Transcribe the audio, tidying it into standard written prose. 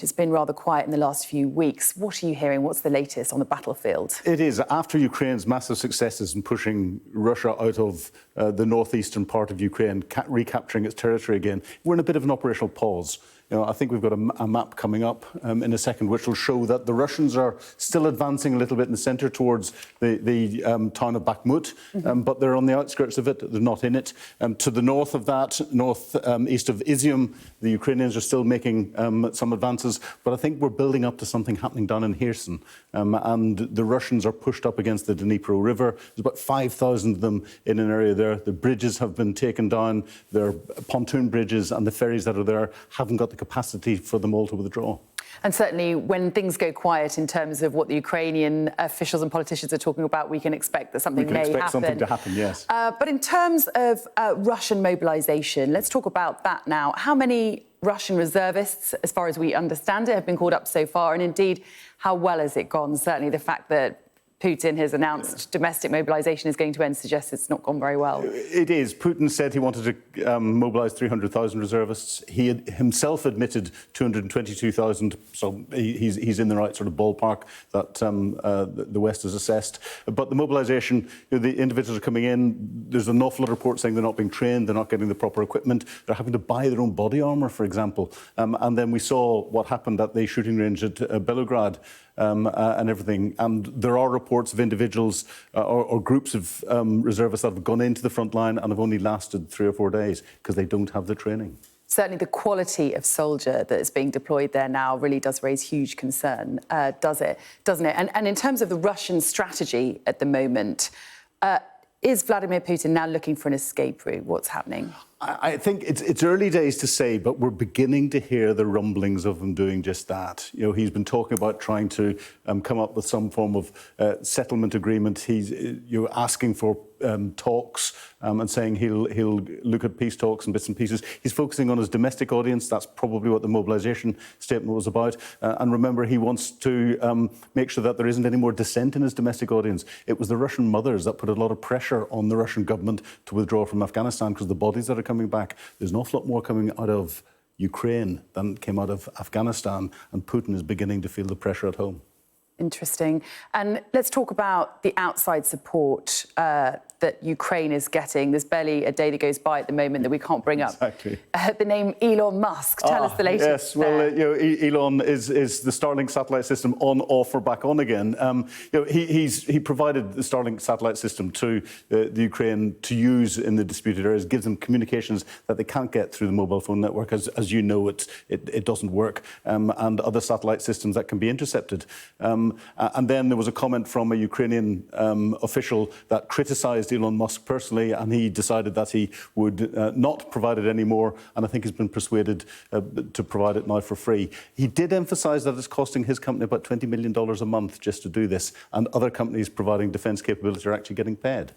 It's been rather quiet in the last few weeks. What are you hearing? What's the latest on the battlefield? It is. After Ukraine's massive successes in pushing Russia out of the northeastern part of Ukraine, recapturing its territory again, we're in a bit of an operational pause. I think we've got a map coming up in a second, which will show that the Russians are still advancing a little bit in the centre towards the town of Bakhmut, but they're on the outskirts of it. They're not in it. To the north of that, east of Izium, the Ukrainians are still making some advances, but I think we're building up to something happening down in Kherson, and the Russians are pushed up against the Dnipro River. There's about 5,000 of them in an area there. The bridges have been taken down. They're pontoon bridges, and the ferries that are there haven't got the capacity for them all to withdraw. And certainly when things go quiet in terms of what the Ukrainian officials and politicians are talking about, we can expect that something may happen. We can expect something to happen, yes. But in terms of Russian mobilisation, let's talk about that now. How many Russian reservists, as far as we understand it, have been called up so far? And indeed, how well has it gone? Certainly the fact that Putin has announced domestic mobilisation is going to end suggests it's not gone very well. It is. Putin said he wanted to mobilise 300,000 reservists. He himself admitted 222,000, so he's in the right sort of ballpark that the West has assessed. But the mobilisation, the individuals are coming in. There's an awful lot of reports saying they're not being trained, they're not getting the proper equipment, they're having to buy their own body armour, for example. And then we saw what happened at the shooting range at Belgrade. And everything. And there are reports of individuals or groups of reservists that have gone into the front line and have only lasted 3 or 4 days because they don't have the training. Certainly the quality of soldier that is being deployed there now really does raise huge concern, doesn't it? And in terms of the Russian strategy at the moment, is Vladimir Putin now looking for an escape route? What's happening? I think it's early days to say, but we're beginning to hear the rumblings of him doing just that. He's been talking about trying to come up with some form of settlement agreement. He's asking for talks and saying he'll look at peace talks and bits and pieces. He's focusing on his domestic audience. That's probably what the mobilisation statement was about. And remember, he wants to make sure that there isn't any more dissent in his domestic audience. It was the Russian mothers that put a lot of pressure on the Russian government to withdraw from Afghanistan because the bodies that are coming back, there's an awful lot more coming out of Ukraine than came out of Afghanistan, and Putin is beginning to feel the pressure at home. Interesting. And let's talk about the outside support that Ukraine is getting. There's barely a day that goes by at the moment that we can't bring up the name Elon Musk. Tell us the latest. Yes, well, Elon is the Starlink satellite system on, off, or back on again. He provided the Starlink satellite system to the Ukraine to use in the disputed areas, gives them communications that they can't get through the mobile phone network. As you know, it doesn't work, and other satellite systems that can be intercepted. And then there was a comment from a Ukrainian official that criticised Elon Musk personally, and he decided that he would not provide it anymore, and I think he's been persuaded to provide it now for free. He did emphasise that it's costing his company about $20 million a month just to do this, and other companies providing defence capability are actually getting paid.